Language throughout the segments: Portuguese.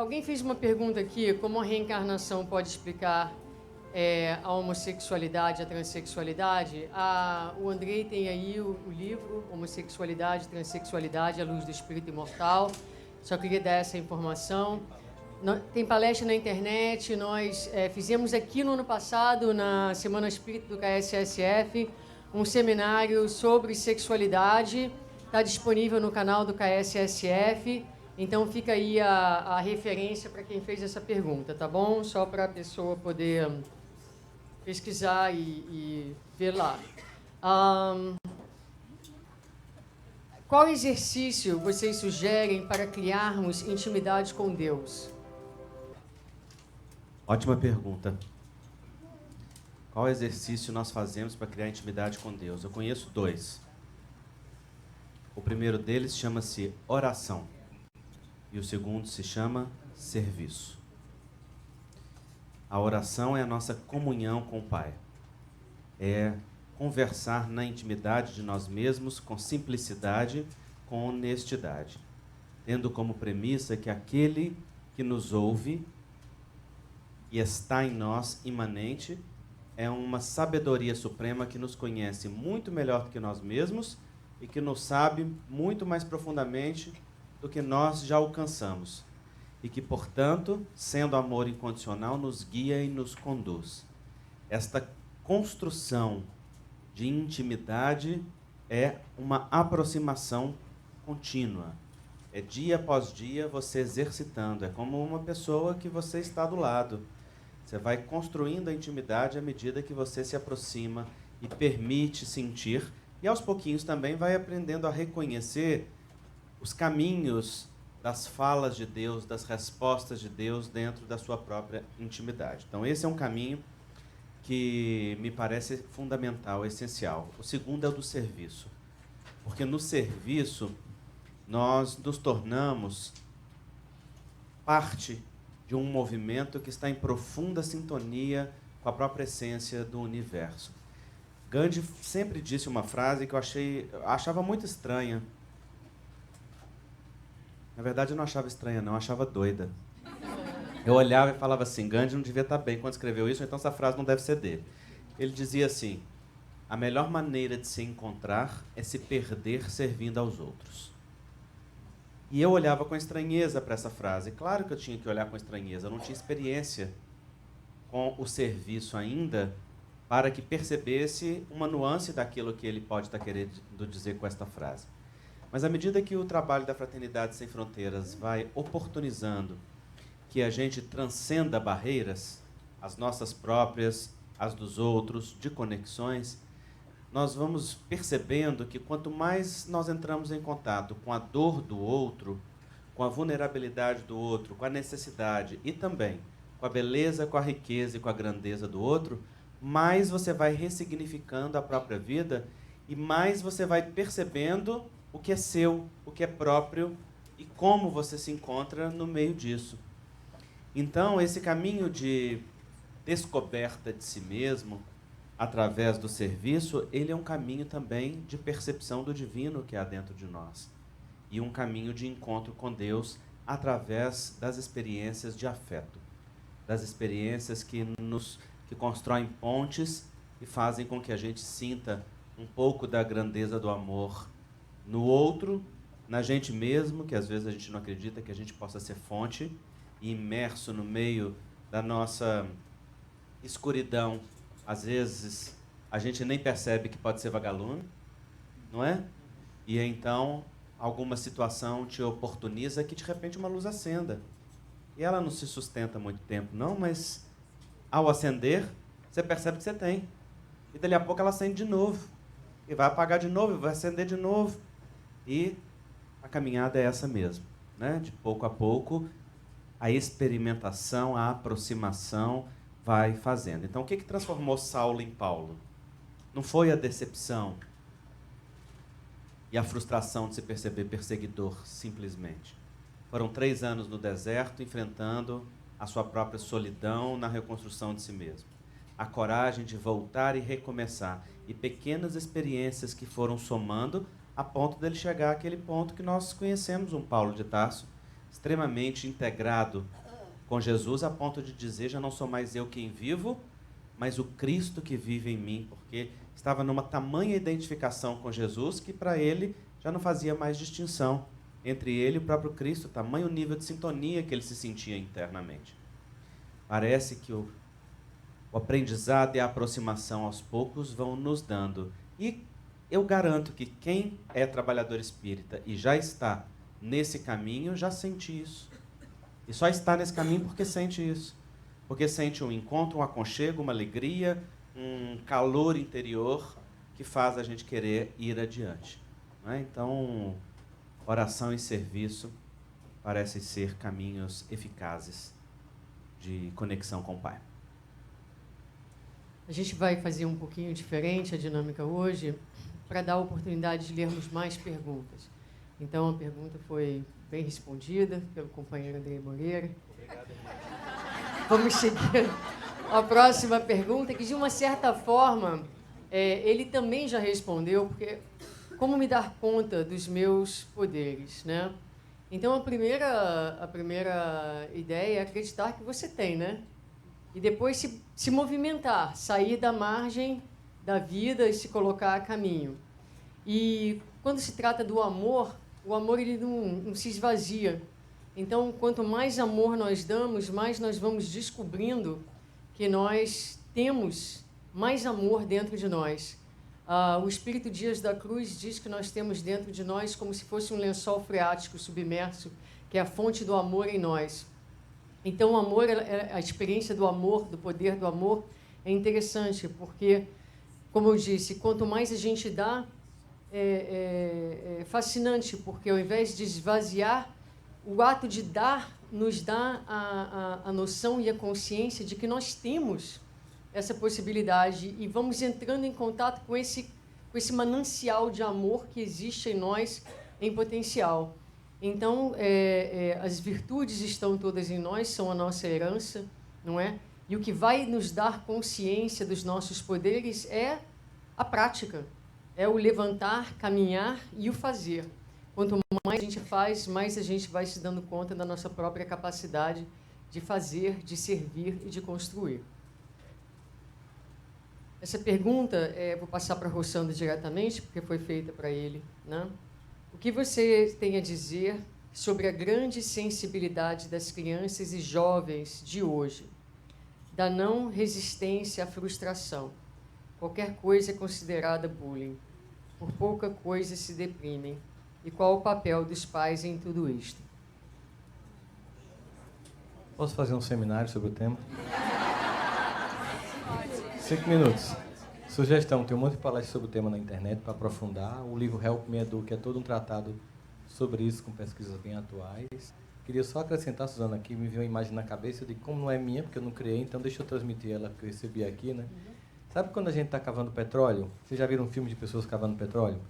Alguém fez uma pergunta aqui, como a reencarnação pode explicar a homossexualidade, a transexualidade? O Andrei tem aí o livro Homossexualidade, Transsexualidade, à Luz do Espírito Imortal. Só queria dar essa informação. Tem palestra na internet, nós fizemos aqui no ano passado, na Semana Espírita do KSSF, um seminário sobre sexualidade, está disponível no canal do KSSF, então fica aí a referência para quem fez essa pergunta, tá bom? Só para a pessoa poder pesquisar e ver lá. Qual exercício vocês sugerem para criarmos intimidade com Deus? Ótima pergunta. Qual exercício nós fazemos para criar intimidade com Deus? Eu conheço 2. O primeiro deles chama-se oração. E o segundo se chama serviço. A oração é a nossa comunhão com o Pai. É conversar na intimidade de nós mesmos com simplicidade, com honestidade. Tendo como premissa que aquele que nos ouve e está em nós imanente, é uma sabedoria suprema que nos conhece muito melhor do que nós mesmos e que nos sabe muito mais profundamente do que nós já alcançamos. E que, portanto, sendo amor incondicional, nos guia e nos conduz. Esta construção de intimidade é uma aproximação contínua. É dia após dia você exercitando. É como uma pessoa que você está do lado. Você vai construindo a intimidade à medida que você se aproxima e permite sentir. E aos pouquinhos também vai aprendendo a reconhecer os caminhos das falas de Deus, das respostas de Deus dentro da sua própria intimidade. Então esse é um caminho que me parece fundamental, essencial. O segundo é o do serviço. Porque no serviço nós nos tornamos parte de um movimento que está em profunda sintonia com a própria essência do universo. Gandhi sempre disse uma frase que eu achava muito estranha. Na verdade, eu não achava estranha, não, eu achava doida. Eu olhava e falava assim, Gandhi não devia estar bem quando escreveu isso, então essa frase não deve ser dele. Ele dizia assim, a melhor maneira de se encontrar é se perder servindo aos outros. E eu olhava com estranheza para essa frase. Claro que eu tinha que olhar com estranheza. Eu não tinha experiência com o serviço ainda para que percebesse uma nuance daquilo que ele pode estar querendo dizer com esta frase. Mas à medida que o trabalho da Fraternidade Sem Fronteiras vai oportunizando que a gente transcenda barreiras, as nossas próprias, as dos outros, de conexões, nós vamos percebendo que quanto mais nós entramos em contato com a dor do outro, com a vulnerabilidade do outro, com a necessidade e também com a beleza, com a riqueza e com a grandeza do outro, mais você vai ressignificando a própria vida e mais você vai percebendo o que é seu, o que é próprio e como você se encontra no meio disso. Então, esse caminho de descoberta de si mesmo, através do serviço, ele é um caminho também de percepção do divino que há dentro de nós. E um caminho de encontro com Deus através das experiências de afeto. Das experiências que constroem pontes e fazem com que a gente sinta um pouco da grandeza do amor no outro, na gente mesmo, que às vezes a gente não acredita que a gente possa ser fonte, e imerso no meio da nossa escuridão. Às vezes a gente nem percebe que pode ser vagalume, não é? E então alguma situação te oportuniza que de repente uma luz acenda. E ela não se sustenta muito tempo, não, mas ao acender, você percebe que você tem. E dali a pouco ela acende de novo. E vai apagar de novo, e vai acender de novo. E a caminhada é essa mesmo, né? De pouco a pouco, a experimentação, a aproximação vai fazendo. Então, o que transformou Saulo em Paulo? Não foi a decepção e a frustração de se perceber perseguidor, simplesmente. Foram 3 anos no deserto, enfrentando a sua própria solidão na reconstrução de si mesmo. A coragem de voltar e recomeçar. E pequenas experiências que foram somando a ponto dele chegar àquele ponto que nós conhecemos um Paulo de Tarso, extremamente integrado com Jesus, a ponto de dizer, já não sou mais eu quem vivo, mas o Cristo que vive em mim, porque estava numa tamanha identificação com Jesus que para ele já não fazia mais distinção entre ele e o próprio Cristo, tamanho nível de sintonia que ele se sentia internamente. Parece que o aprendizado e a aproximação aos poucos vão nos dando. E eu garanto que quem é trabalhador espírita e já está nesse caminho, já sente isso. E só está nesse caminho porque sente isso. Porque sente um encontro, um aconchego, uma alegria, um calor interior que faz a gente querer ir adiante. Não é? Então, oração e serviço parecem ser caminhos eficazes de conexão com o Pai. A gente vai fazer um pouquinho diferente a dinâmica hoje, para dar a oportunidade de lermos mais perguntas. Então, a pergunta foi bem respondida pelo companheiro André Moreira. Obrigado. Vamos seguir a próxima pergunta, que de uma certa forma, ele também já respondeu, porque como me dar conta dos meus poderes, né? Então, a primeira ideia é acreditar que você tem, né? E depois se movimentar, sair da margem da vida e se colocar a caminho. E quando se trata do amor, o amor ele não se esvazia. Então, quanto mais amor nós damos, mais nós vamos descobrindo que nós temos mais amor dentro de nós. O Espírito Dias da Cruz diz que nós temos dentro de nós como se fosse um lençol freático submerso, que é a fonte do amor em nós. Então, o amor, a experiência do amor, do poder do amor, é interessante, porque, como eu disse, quanto mais a gente dá, é fascinante, porque ao invés de esvaziar, o ato de dar nos dá a noção e a consciência de que nós temos essa possibilidade e vamos entrando em contato com esse manancial de amor que existe em nós em potencial. Então, as virtudes estão todas em nós, são a nossa herança, não é? E o que vai nos dar consciência dos nossos poderes é a prática, é o levantar, caminhar e o fazer. Quanto mais a gente faz, mais a gente vai se dando conta da nossa própria capacidade de fazer, de servir e de construir. Essa pergunta, vou passar para Rossandro diretamente, porque foi feita para ele, né? O que você tem a dizer sobre a grande sensibilidade das crianças e jovens de hoje, da não resistência à frustração? Qualquer coisa é considerada bullying. Por pouca coisa se deprimem. E qual o papel dos pais em tudo isto? Posso fazer um seminário sobre o tema? 5 minutos. Sugestão, tem um monte de palestras sobre o tema na internet para aprofundar. O livro Help Me Eduque é todo um tratado sobre isso, com pesquisas bem atuais. Queria só acrescentar, Suzana, aqui me veio uma imagem na cabeça de como não é minha, porque eu não criei, então deixa eu transmitir ela que eu recebi aqui, né? Sabe quando a gente está cavando petróleo? Vocês já viram um filme de pessoas cavando petróleo?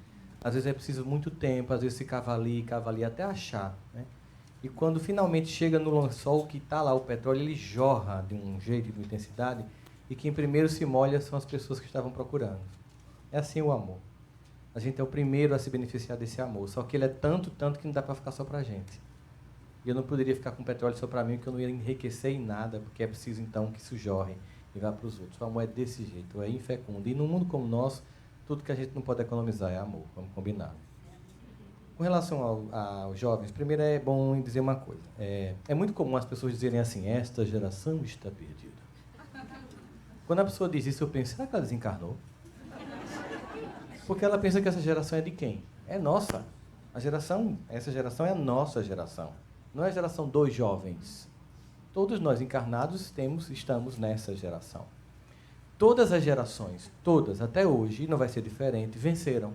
Às vezes é preciso muito tempo, às vezes se cava ali, até achar, né? E quando finalmente chega no lençol que está lá o petróleo, ele jorra de um jeito, de uma intensidade, e quem primeiro se molha são as pessoas que estavam procurando. É assim o amor. A gente é o primeiro a se beneficiar desse amor, só que ele é tanto que não dá para ficar só para a gente. E eu não poderia ficar com petróleo só para mim, porque eu não ia enriquecer em nada, porque é preciso então que isso jorre e vá para os outros. O amor é desse jeito, é infecundo. E num mundo como o nosso, tudo que a gente não pode economizar é amor, vamos combinar. Com relação aos jovens, primeiro é bom dizer uma coisa. É muito comum as pessoas dizerem assim, esta geração está perdida. Quando a pessoa diz isso, eu penso, será que ela desencarnou? Porque ela pensa que essa geração é de quem? É nossa. Essa geração é a nossa geração. Não é a geração dos jovens. Todos nós encarnados estamos nessa geração. Todas as gerações, todas, até hoje, não vai ser diferente, venceram.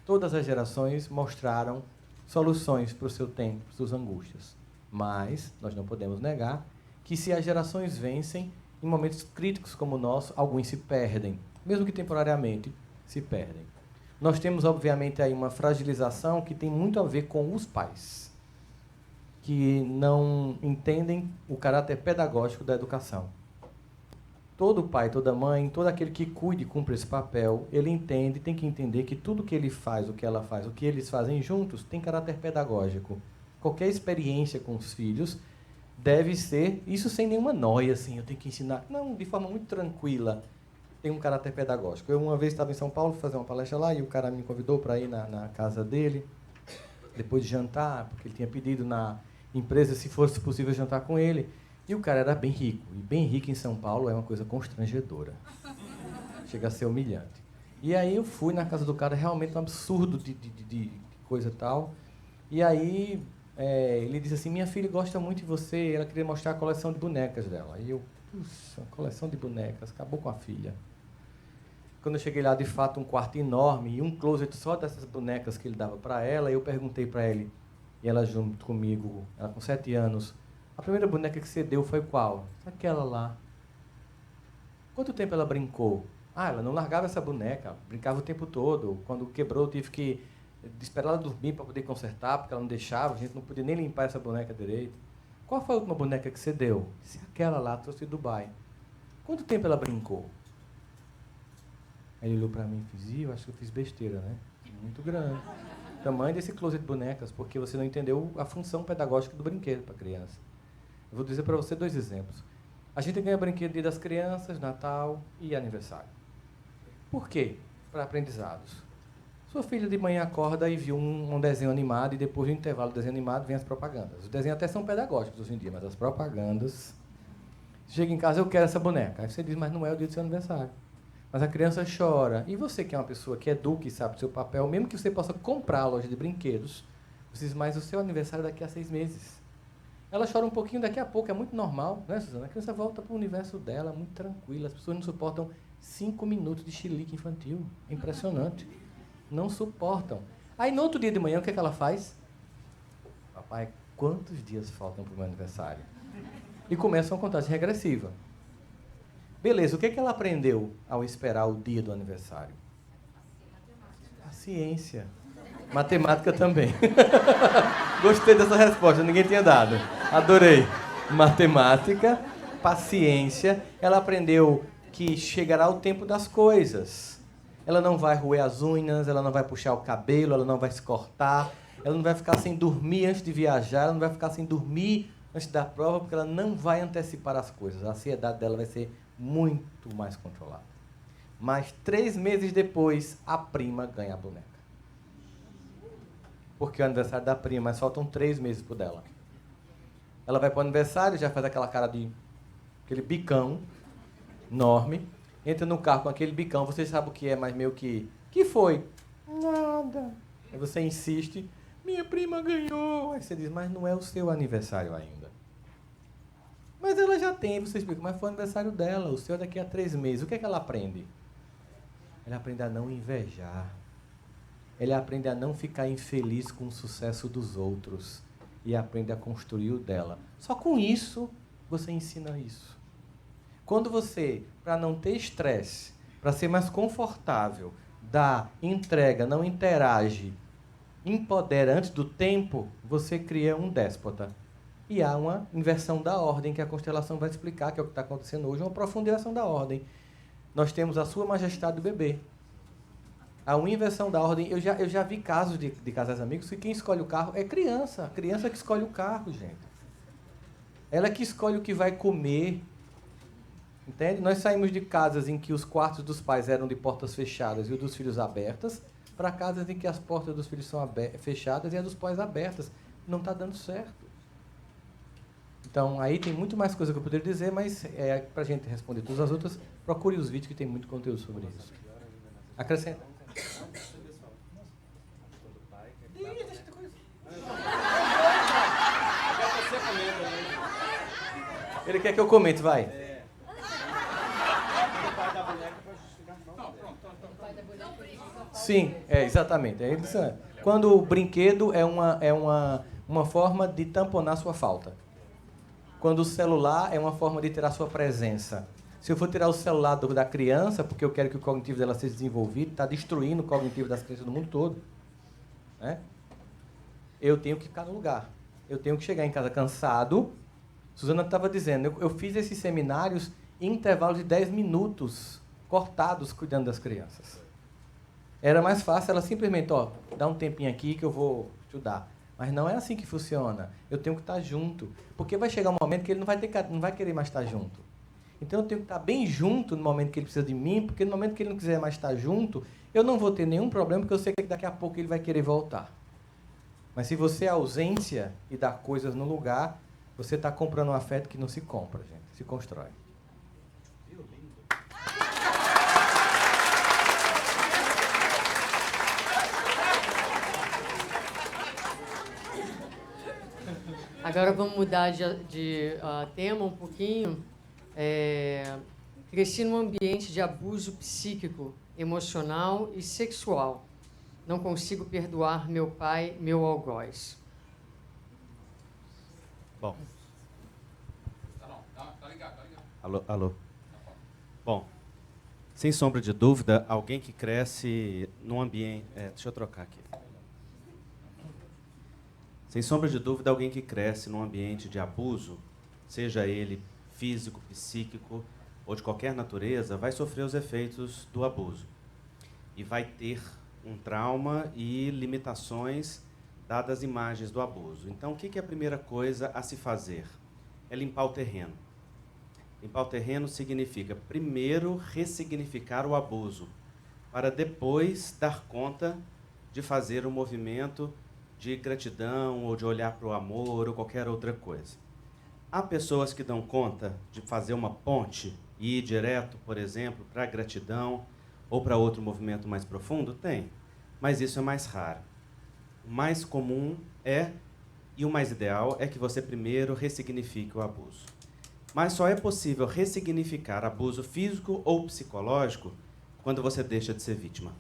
Todas as gerações mostraram soluções para o seu tempo, para as suas angústias. Mas nós não podemos negar que se as gerações vencem, em momentos críticos como o nosso, alguns se perdem, mesmo que temporariamente, se perdem. Nós temos, obviamente, aí uma fragilização que tem muito a ver com os pais, que não entendem o caráter pedagógico da educação. Todo pai, toda mãe, todo aquele que cuide e cumpre esse papel, ele entende, tem que entender que tudo que ele faz, o que ela faz, o que eles fazem juntos, tem caráter pedagógico. qualquer experiência com os filhos deve ser, isso sem nenhuma noia, assim, eu tenho que ensinar. Não, de forma muito tranquila. Tem um caráter pedagógico. Eu uma vez estava em São Paulo, fazer uma palestra lá, e o cara me convidou para ir na casa dele, depois de jantar, porque ele tinha pedido na empresa se fosse possível jantar com ele. E o cara era bem rico. E bem rico em São Paulo é uma coisa constrangedora. Chega a ser humilhante. E aí eu fui na casa do cara, realmente um absurdo de coisa e tal. E aí ele disse assim, minha filha gosta muito de você, ela queria mostrar a coleção de bonecas dela. Aí eu, puxa, coleção de bonecas, acabou com a filha. Quando eu cheguei lá, de fato, um quarto enorme e um closet só dessas bonecas que ele dava para ela, eu perguntei para ele, e ela junto comigo, ela com 7 anos, a primeira boneca que você deu foi qual? Aquela lá. Quanto tempo ela brincou? Ah, ela não largava essa boneca, brincava o tempo todo. Quando quebrou, eu tive que esperar ela dormir para poder consertar, porque ela não deixava, a gente não podia nem limpar essa boneca direito. Qual foi a última boneca que você deu? Disse, aquela lá, trouxe de Dubai. Quanto tempo ela brincou? Aí ele olhou para mim e fez, eu acho que eu fiz besteira, né? Muito grande. O tamanho desse closet de bonecas, porque você não entendeu a função pedagógica do brinquedo para a criança. Eu vou dizer para você 2 exemplos. A gente ganha brinquedo Dia das Crianças, Natal e aniversário. Por quê? Para aprendizados. Sua filha de manhã acorda e viu um desenho animado e depois do intervalo do desenho animado vem as propagandas. Os desenhos até são pedagógicos hoje em dia, mas as propagandas... Chega em casa, eu quero essa boneca. Aí você diz, mas não é o dia do seu aniversário. Mas a criança chora. E você que é uma pessoa que educa e sabe o seu papel, mesmo que você possa comprar a loja de brinquedos, você diz, mas o seu aniversário é daqui a 6 meses. Ela chora um pouquinho, daqui a pouco, é muito normal, né, Suzana? A criança volta para o universo dela, muito tranquila. As pessoas não suportam 5 minutos de chilique infantil. É impressionante. Não suportam. Aí, no outro dia de manhã, o que é que ela faz? Papai, quantos dias faltam para o meu aniversário? E começa uma contagem regressiva. Beleza, o que é que ela aprendeu ao esperar o dia do aniversário? Paciência. Matemática também. Gostei dessa resposta, ninguém tinha dado. Adorei. Matemática, paciência. Ela aprendeu que chegará o tempo das coisas. Ela não vai roer as unhas, ela não vai puxar o cabelo, ela não vai se cortar, ela não vai ficar sem dormir antes de viajar, ela não vai ficar sem dormir antes da prova, porque ela não vai antecipar as coisas. A ansiedade dela vai ser muito mais controlada. Mas 3 meses depois, a prima ganha a boneca. Porque é o aniversário da prima, mas faltam 3 meses pro dela. Ela vai para o aniversário, já faz aquela cara de... aquele bicão enorme. Entra no carro com aquele bicão, você sabe o que é, mas meio que... que foi? Nada. Aí você insiste, minha prima ganhou. Aí você diz, mas não é o seu aniversário ainda. Mas ela já tem, você explica, mas foi o aniversário dela, o seu é daqui a 3 meses. O que é que ela aprende? Ela aprende a não invejar. Ela aprende a não ficar infeliz com o sucesso dos outros. E aprende a construir o dela. Só com isso, você ensina isso. Quando você, para não ter estresse, para ser mais confortável, dá, entrega, não interage, empodera antes do tempo, você cria um déspota. E há uma inversão da ordem, que a constelação vai explicar, que é o que está acontecendo hoje, uma profundização da ordem. Nós temos a Sua Majestade do bebê. Há uma inversão da ordem. Eu já vi casos de casais amigos que quem escolhe o carro é criança. A criança que escolhe o carro, gente. Ela que escolhe o que vai comer. Entende? Nós saímos de casas em que os quartos dos pais eram de portas fechadas e os dos filhos abertas, para casas em que as portas dos filhos são fechadas e as dos pais abertas. Não está dando certo. Então, aí tem muito mais coisa que eu poderia dizer, mas para a gente responder todas as outras, procure os vídeos que tem muito conteúdo sobre isso. Acrescenta. Ele quer que eu comente, vai. Sim, exatamente. Quando o brinquedo é uma forma de tamponar sua falta. Quando o celular é uma forma de tirar sua presença. Se eu for tirar o celular da criança, porque eu quero que o cognitivo dela seja desenvolvido, está destruindo o cognitivo das crianças do mundo todo. Né? Eu tenho que ficar no lugar. Eu tenho que chegar em casa cansado. Suzana estava dizendo, eu fiz esses seminários em intervalos de 10 minutos, cortados, cuidando das crianças. Era mais fácil ela simplesmente, dá um tempinho aqui que eu vou estudar. Mas não é assim que funciona. Eu tenho que estar junto. Porque vai chegar um momento que ele não vai querer mais estar junto. Então eu tenho que estar bem junto no momento que ele precisa de mim, porque no momento que ele não quiser mais estar junto, eu não vou ter nenhum problema, porque eu sei que daqui a pouco ele vai querer voltar. Mas se você é ausência e dá coisas no lugar, você está comprando um afeto que não se compra, gente. Se constrói. Agora vamos mudar de tema um pouquinho. Cresci num ambiente de abuso psíquico, emocional e sexual. Não consigo perdoar meu pai, meu algoz. Bom. Tá ligado. Alô. Bom, sem sombra de dúvida, alguém que cresce num ambiente... deixa eu trocar aqui. Sem sombra de dúvida, alguém que cresce num ambiente de abuso, seja ele físico, psíquico ou de qualquer natureza, vai sofrer os efeitos do abuso. E vai ter um trauma e limitações dadas as imagens do abuso. Então, o que é a primeira coisa a se fazer? É limpar o terreno. Limpar o terreno significa, primeiro, ressignificar o abuso, para depois dar conta de fazer um movimento de gratidão ou de olhar para o amor ou qualquer outra coisa. Há pessoas que dão conta de fazer uma ponte e ir direto, por exemplo, para a gratidão ou para outro movimento mais profundo? Tem, mas isso é mais raro. O mais comum e o mais ideal é que você primeiro ressignifique o abuso. Mas só é possível ressignificar abuso físico ou psicológico quando você deixa de ser vítima.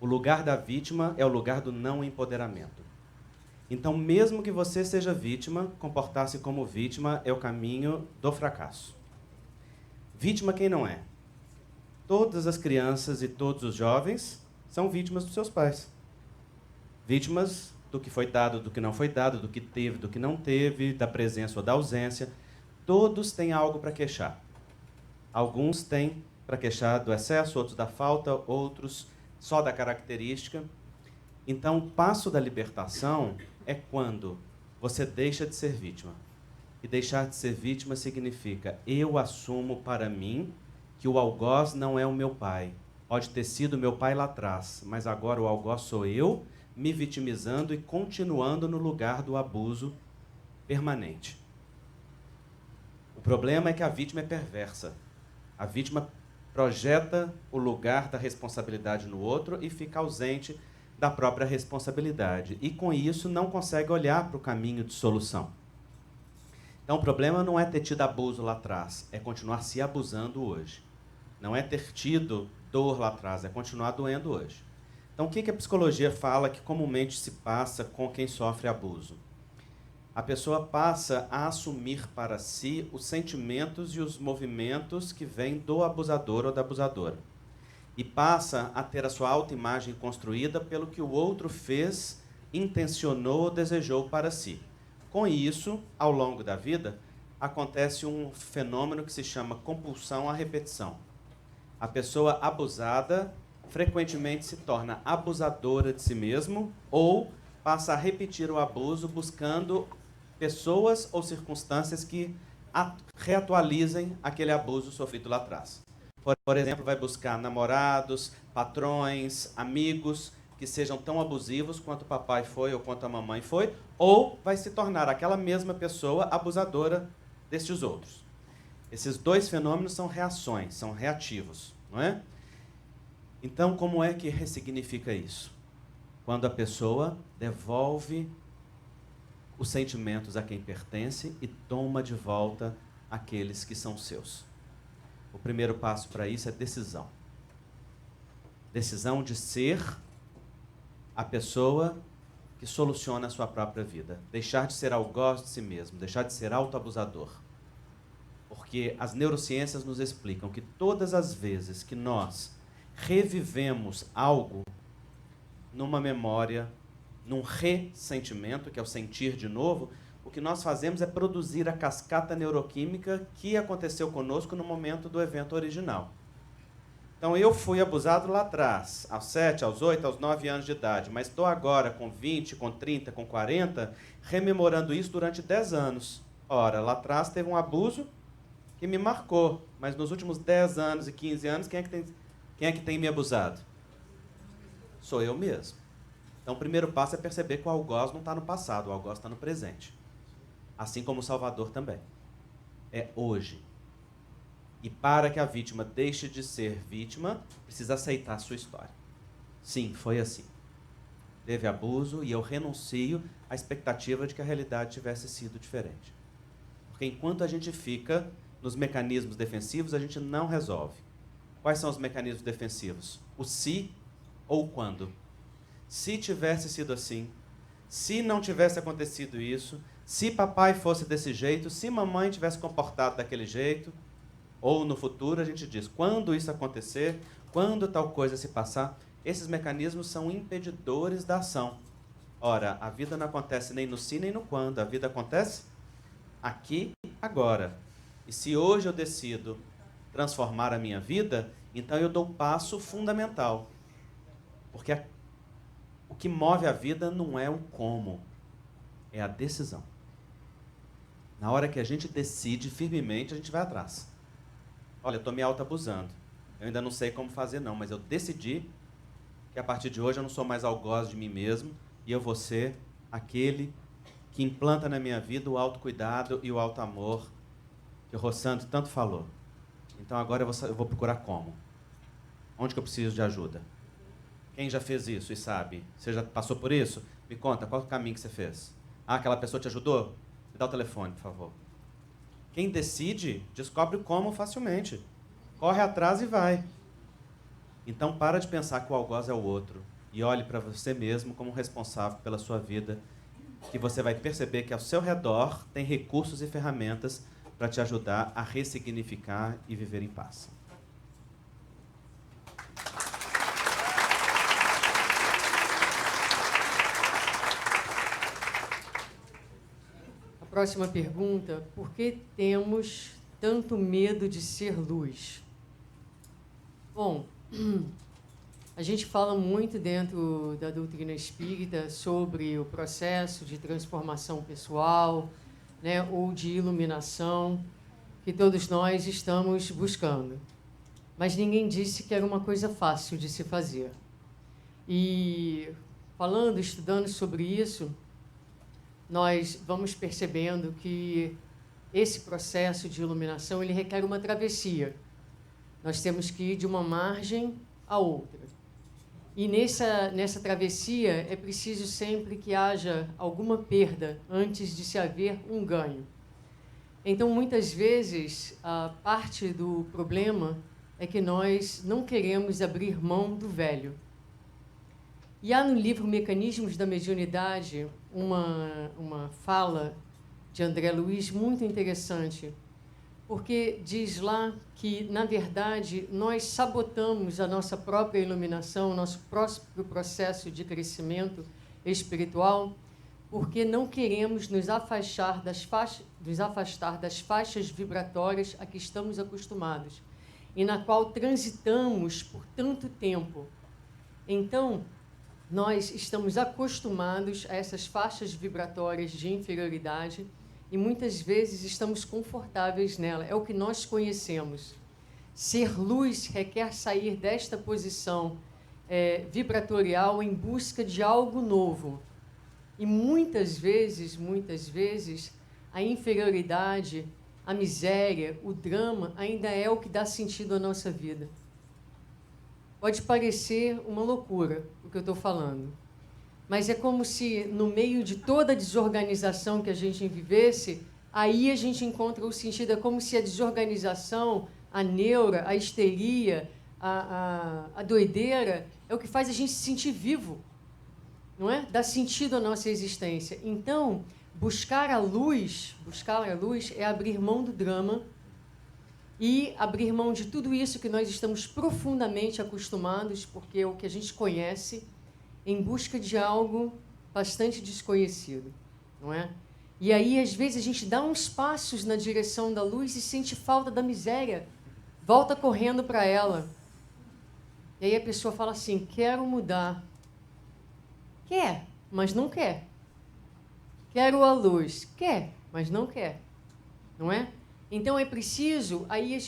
O lugar da vítima é o lugar do não empoderamento. Então, mesmo que você seja vítima, comportar-se como vítima é o caminho do fracasso. Vítima quem não é? Todas as crianças e todos os jovens são vítimas dos seus pais. Vítimas do que foi dado, do que não foi dado, do que teve, do que não teve, da presença ou da ausência. Todos têm algo para queixar. Alguns têm para queixar do excesso, outros da falta, outros só da característica. Então, o passo da libertação é quando você deixa de ser vítima. E deixar de ser vítima significa, eu assumo para mim que o algoz não é o meu pai. Pode ter sido meu pai lá atrás, mas agora o algoz sou eu, me vitimizando e continuando no lugar do abuso permanente. O problema é que a vítima é perversa. A vítima projeta o lugar da responsabilidade no outro e fica ausente da própria responsabilidade. E, com isso, não consegue olhar para o caminho de solução. Então, o problema não é ter tido abuso lá atrás, é continuar se abusando hoje. Não é ter tido dor lá atrás, é continuar doendo hoje. Então, o que a psicologia fala que comumente se passa com quem sofre abuso? A pessoa passa a assumir para si os sentimentos e os movimentos que vêm do abusador ou da abusadora. E passa a ter a sua autoimagem construída pelo que o outro fez, intencionou ou desejou para si. Com isso, ao longo da vida, acontece um fenômeno que se chama compulsão à repetição. A pessoa abusada frequentemente se torna abusadora de si mesmo ou passa a repetir o abuso buscando pessoas ou circunstâncias que reatualizem aquele abuso sofrido lá atrás. Por exemplo, vai buscar namorados, patrões, amigos que sejam tão abusivos quanto o papai foi ou quanto a mamãe foi, ou vai se tornar aquela mesma pessoa abusadora destes outros. Esses dois fenômenos são reações, são reativos, não é? Então, como é que ressignifica isso? Quando a pessoa devolve os sentimentos a quem pertence e toma de volta aqueles que são seus. O primeiro passo para isso é decisão. Decisão de ser a pessoa que soluciona a sua própria vida. Deixar de ser algoz de si mesmo, deixar de ser autoabusador. Porque as neurociências nos explicam que todas as vezes que nós revivemos algo numa memória, num ressentimento, que é o sentir de novo, o que nós fazemos é produzir a cascata neuroquímica que aconteceu conosco no momento do evento original. Então, eu fui abusado lá atrás, aos 7, aos 8, aos 9 anos de idade, mas estou agora com 20, com 30, com 40, rememorando isso durante 10 anos. Ora, lá atrás teve um abuso que me marcou, mas nos últimos 10 anos e 15 anos, quem é que tem me abusado? Sou eu mesmo. Então, o primeiro passo é perceber que o algoz não está no passado, o algoz está no presente. Assim como o Salvador também. É hoje. E para que a vítima deixe de ser vítima, precisa aceitar a sua história. Sim, foi assim. Teve abuso e eu renuncio à expectativa de que a realidade tivesse sido diferente. Porque enquanto a gente fica nos mecanismos defensivos, a gente não resolve. Quais são os mecanismos defensivos? O se ou o quando. Se tivesse sido assim, se não tivesse acontecido isso, se papai fosse desse jeito, se mamãe tivesse comportado daquele jeito, ou no futuro a gente diz, quando isso acontecer, quando tal coisa se passar, esses mecanismos são impedidores da ação. Ora, a vida não acontece nem no se nem no quando, a vida acontece aqui, agora. E se hoje eu decido transformar a minha vida, então eu dou um passo fundamental. Porque o que move a vida não é o como, é a decisão. Na hora que a gente decide firmemente, a gente vai atrás. Olha, eu estou me auto-abusando. Eu ainda não sei como fazer não, mas eu decidi que a partir de hoje eu não sou mais algoz de mim mesmo e eu vou ser aquele que implanta na minha vida o autocuidado e o auto-amor que o Rossandro tanto falou. Então agora eu vou procurar como. Onde que eu preciso de ajuda? Quem já fez isso e sabe? Você já passou por isso? Me conta, qual o caminho que você fez? Ah, aquela pessoa te ajudou? Me dá o telefone, por favor. Quem decide, descobre o como facilmente. Corre atrás e vai. Então, para de pensar que o algoz é o outro. E olhe para você mesmo como responsável pela sua vida. Que você vai perceber que ao seu redor tem recursos e ferramentas para te ajudar a ressignificar e viver em paz. Próxima pergunta: por que temos tanto medo de ser luz? Bom, a gente fala muito dentro da doutrina espírita sobre o processo de transformação pessoal, né, ou de iluminação, que todos nós estamos buscando. Mas ninguém disse que era uma coisa fácil de se fazer. E falando, estudando sobre isso, nós vamos percebendo que esse processo de iluminação ele requer uma travessia. Nós temos que ir de uma margem à outra. E nessa travessia é preciso sempre que haja alguma perda antes de se haver um ganho. Então, muitas vezes, a parte do problema é que nós não queremos abrir mão do velho. E há no livro Mecanismos da Mediunidade uma fala de André Luiz muito interessante, porque diz lá que, na verdade, nós sabotamos a nossa própria iluminação, o nosso próprio processo de crescimento espiritual, porque não queremos nos afastar das faixas vibratórias a que estamos acostumados e na qual transitamos por tanto tempo. Então, nós estamos acostumados a essas faixas vibratórias de inferioridade e muitas vezes estamos confortáveis nela. É o que nós conhecemos. Ser luz requer sair desta posição vibratorial em busca de algo novo. E muitas vezes, a inferioridade, a miséria, o drama ainda é o que dá sentido à nossa vida. Pode parecer uma loucura o que eu estou falando, mas é como se, no meio de toda a desorganização que a gente vivesse, aí a gente encontra o sentido. É como se a desorganização, a neura, a histeria, a doideira, é o que faz a gente se sentir vivo, não é? Dá sentido à nossa existência. Então, buscar a luz é abrir mão do drama, e abrir mão de tudo isso que nós estamos profundamente acostumados, porque é o que a gente conhece, em busca de algo bastante desconhecido, não é? E aí, às vezes, a gente dá uns passos na direção da luz e sente falta da miséria, volta correndo para ela. E aí a pessoa fala assim, quero mudar. Quer, mas não quer. Quero a luz. Quer, mas não quer. Não é? Então é preciso, aí a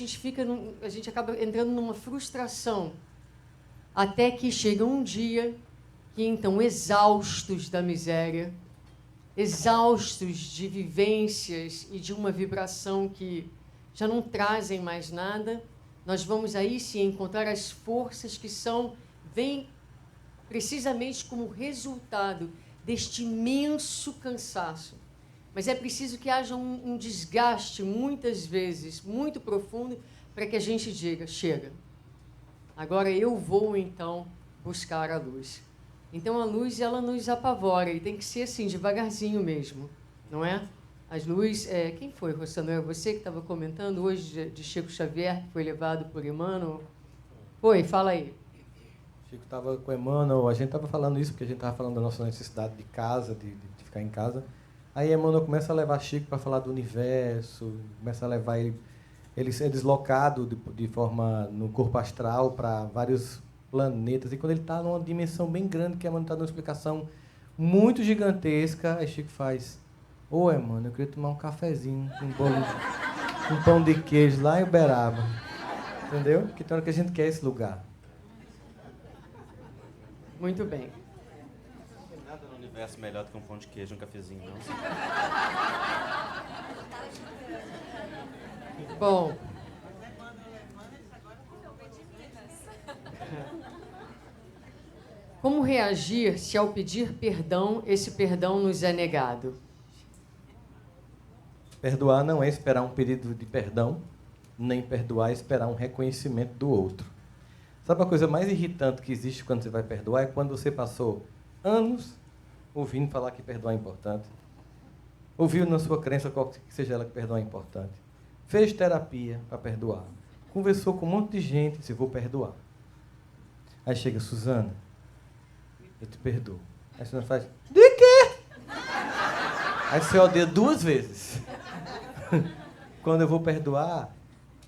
gente acaba entrando numa frustração. Até que chega um dia que, então, exaustos da miséria, exaustos de vivências e de uma vibração que já não trazem mais nada, nós vamos aí sim encontrar as forças que vêm precisamente como resultado deste imenso cansaço. Mas é preciso que haja um desgaste, muitas vezes, muito profundo, para que a gente diga, chega, agora eu vou, então, buscar a luz. Então, a luz, ela nos apavora, e tem que ser assim, devagarzinho mesmo, não é? As luzes... quem foi, Rosana? É você que estava comentando hoje de Chico Xavier, que foi levado por Emmanuel? Foi, fala aí. Chico estava com Emmanuel, a gente estava falando isso, porque a gente estava falando da nossa necessidade de casa, de ficar em casa. Aí Emmanuel começa a levar Chico para falar do universo, começa a levar ele ser deslocado de forma no corpo astral para vários planetas. E quando ele está numa dimensão bem grande, que Emmanuel está dando uma explicação muito gigantesca, aí Chico faz, Emmanuel, eu queria tomar um cafezinho, um pão de queijo lá em Uberaba. Entendeu? Porque tem hora que a gente quer esse lugar. Muito bem. Não tem nada no universo melhor do que um pão de queijo, um cafezinho, não. Bom. Como reagir se ao pedir perdão, esse perdão nos é negado? Perdoar não é esperar um pedido de perdão, nem perdoar é esperar um reconhecimento do outro. Sabe a coisa mais irritante que existe quando você vai perdoar? É quando você passou anos ouvindo falar que perdoar é importante. Ouviu na sua crença, qual que seja ela, que perdoar é importante. Fez terapia para perdoar. Conversou com um monte de gente e disse, vou perdoar. Aí chega, Suzana, eu te perdoo. Aí a Suzana faz, de quê? Aí você odeia 2 vezes. Quando eu vou perdoar,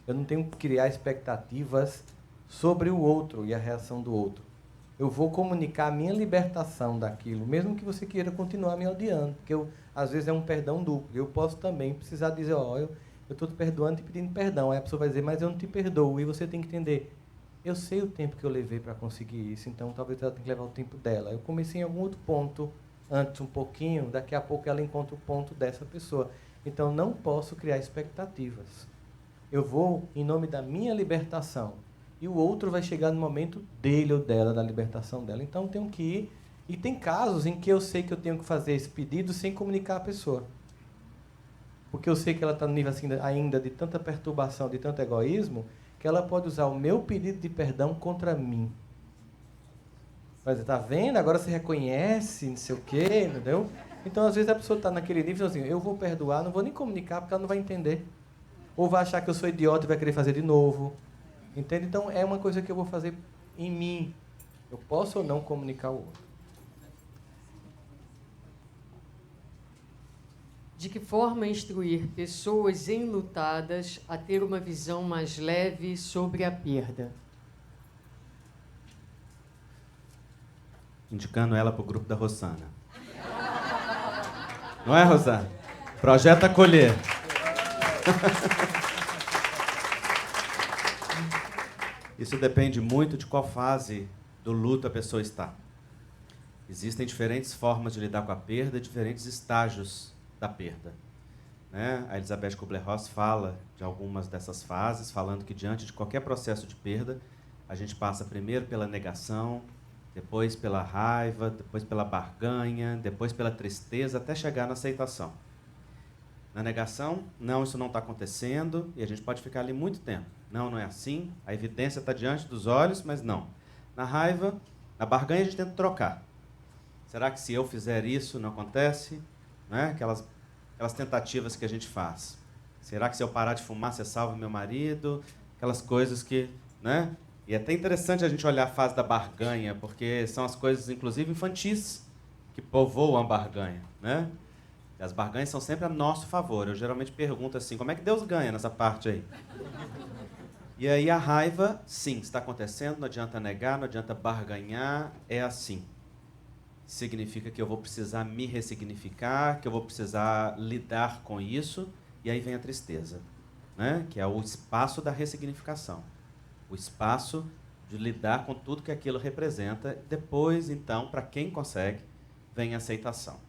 eu não tenho que criar expectativas sobre o outro e a reação do outro. Eu vou comunicar a minha libertação daquilo, mesmo que você queira continuar me odiando, porque às vezes é um perdão duplo. Eu posso também precisar dizer, eu estou te perdoando e te pedindo perdão. Aí a pessoa vai dizer, mas eu não te perdoo. E você tem que entender, eu sei o tempo que eu levei para conseguir isso, então talvez ela tenha que levar o tempo dela. Eu comecei em algum outro ponto, antes um pouquinho, daqui a pouco ela encontra o ponto dessa pessoa. Então não posso criar expectativas. Eu vou em nome da minha libertação. E o outro vai chegar no momento dele ou dela, da libertação dela. Então, eu tenho que ir. E tem casos em que eu sei que eu tenho que fazer esse pedido sem comunicar a pessoa. Porque eu sei que ela está no nível assim, ainda de tanta perturbação, de tanto egoísmo, que ela pode usar o meu pedido de perdão contra mim. Vai dizer, tá vendo? Agora você reconhece, não sei o quê, entendeu? Então, às vezes, a pessoa está naquele nível assim, eu vou perdoar, não vou nem comunicar, porque ela não vai entender. Ou vai achar que eu sou idiota e vai querer fazer de novo. Entende? Então, é uma coisa que eu vou fazer em mim. Eu posso ou não comunicar ao outro. De que forma instruir pessoas enlutadas a ter uma visão mais leve sobre a perda? Indicando ela para o grupo da Rosana. Não é, Rosana? Projeto Acolher. Isso depende muito de qual fase do luto a pessoa está. Existem diferentes formas de lidar com a perda, diferentes estágios da perda. Né? A Elizabeth Kubler-Ross fala de algumas dessas fases, falando que diante de qualquer processo de perda, a gente passa primeiro pela negação, depois pela raiva, depois pela barganha, depois pela tristeza, até chegar na aceitação. Na negação, não, isso não está acontecendo, e a gente pode ficar ali muito tempo. Não, não é assim, a evidência está diante dos olhos, mas não. Na raiva, na barganha a gente tenta trocar. Será que se eu fizer isso não acontece? Não é? Aquelas tentativas que a gente faz. Será que se eu parar de fumar você salva meu marido? Aquelas coisas que... Né? E é até interessante a gente olhar a fase da barganha, porque são as coisas, inclusive, infantis, que povoam a barganha. Né? As barganhas são sempre a nosso favor. Eu geralmente pergunto assim, como é que Deus ganha nessa parte aí? E aí a raiva, sim, está acontecendo, não adianta negar, não adianta barganhar, é assim. Significa que eu vou precisar me ressignificar, que eu vou precisar lidar com isso, e aí vem a tristeza, né? Que é o espaço da ressignificação, o espaço de lidar com tudo que aquilo representa. Depois, então, para quem consegue, vem a aceitação.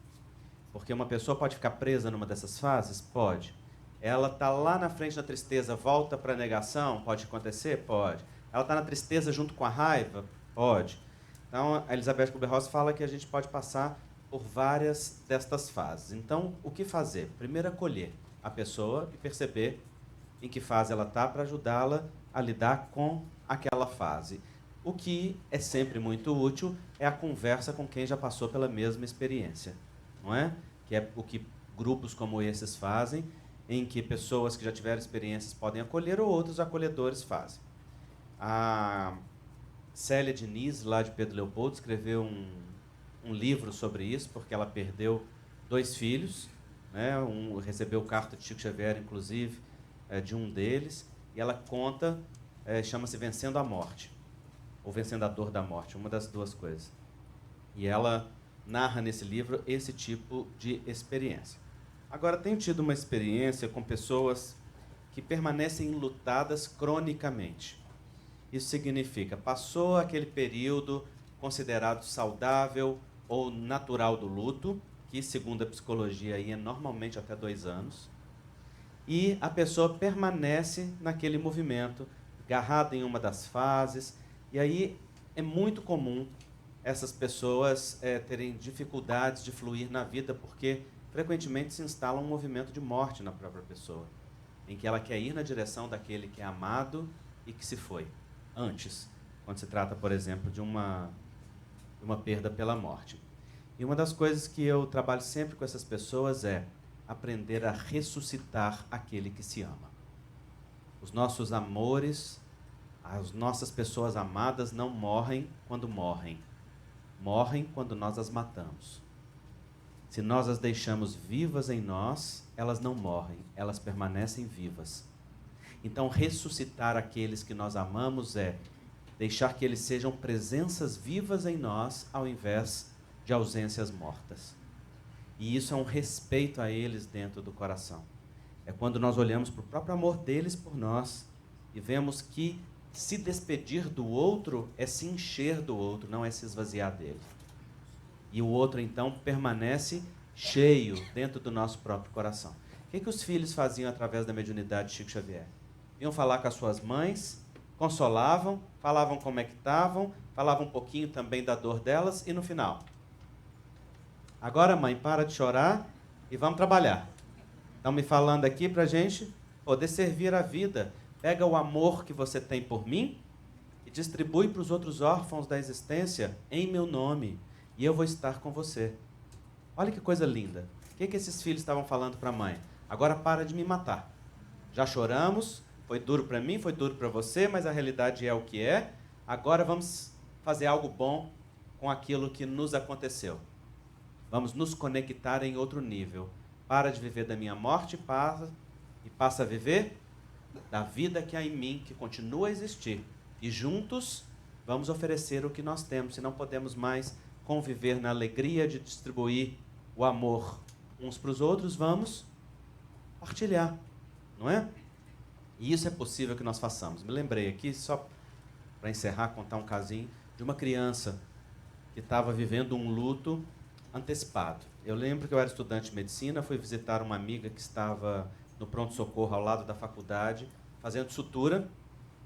Porque uma pessoa pode ficar presa numa dessas fases? Pode. Ela está lá na frente da tristeza, volta para a negação? Pode acontecer? Pode. Ela está na tristeza junto com a raiva? Pode. Então, a Elizabeth Kubler-Ross fala que a gente pode passar por várias destas fases. Então, o que fazer? Primeiro, acolher a pessoa e perceber em que fase ela está para ajudá-la a lidar com aquela fase. O que é sempre muito útil é a conversa com quem já passou pela mesma experiência, não é? Que é o que grupos como esses fazem, em que pessoas que já tiveram experiências podem acolher ou outros acolhedores fazem. A Célia Diniz, lá de Pedro Leopoldo, escreveu um livro sobre isso, porque ela perdeu 2 filhos, né? Recebeu carta de Chico Xavier, inclusive, de um deles, e ela conta, chama-se Vencendo a Morte, ou Vencendo a Dor da Morte, uma das duas coisas. E ela narra nesse livro esse tipo de experiência. Agora, tenho tido uma experiência com pessoas que permanecem enlutadas cronicamente. Isso significa, passou aquele período considerado saudável ou natural do luto, que segundo a psicologia aí é normalmente até 2 anos, e a pessoa permanece naquele movimento, agarrada em uma das fases, e aí é muito comum essas pessoas terem dificuldades de fluir na vida, porque frequentemente se instala um movimento de morte na própria pessoa, em que ela quer ir na direção daquele que é amado e que se foi antes, quando se trata, por exemplo, de uma perda pela morte. E uma das coisas que eu trabalho sempre com essas pessoas é aprender a ressuscitar aquele que se ama. Os nossos amores, as nossas pessoas amadas não morrem quando morrem. Morrem quando nós as matamos. Se nós as deixamos vivas em nós, elas não morrem, elas permanecem vivas. Então, ressuscitar aqueles que nós amamos é deixar que eles sejam presenças vivas em nós, ao invés de ausências mortas. E isso é um respeito a eles dentro do coração. É quando nós olhamos para o próprio amor deles por nós e vemos que se despedir do outro é se encher do outro, não é se esvaziar dele. E o outro, então, permanece cheio dentro do nosso próprio coração. O que os filhos faziam através da mediunidade de Chico Xavier? Iam falar com as suas mães, consolavam, falavam como é que estavam, falavam um pouquinho também da dor delas, e no final: agora, mãe, para de chorar e vamos trabalhar. Estão me falando aqui para a gente poder servir a vida. Pega o amor que você tem por mim e distribui para os outros órfãos da existência em meu nome, e eu vou estar com você. Olha que coisa linda. O que esses filhos estavam falando para a mãe? Agora para de me matar. Já choramos, foi duro para mim, foi duro para você, mas a realidade é o que é. Agora vamos fazer algo bom com aquilo que nos aconteceu. Vamos nos conectar em outro nível. Para de viver da minha morte, passa a viver da vida que há em mim, que continua a existir. E juntos vamos oferecer o que nós temos. Se não podemos mais conviver na alegria de distribuir o amor uns para os outros, vamos partilhar, não é? E isso é possível que nós façamos. Me lembrei aqui, só para encerrar, contar um casinho de uma criança que estava vivendo um luto antecipado. Eu lembro que eu era estudante de medicina, fui visitar uma amiga que estava no pronto-socorro ao lado da faculdade, fazendo sutura,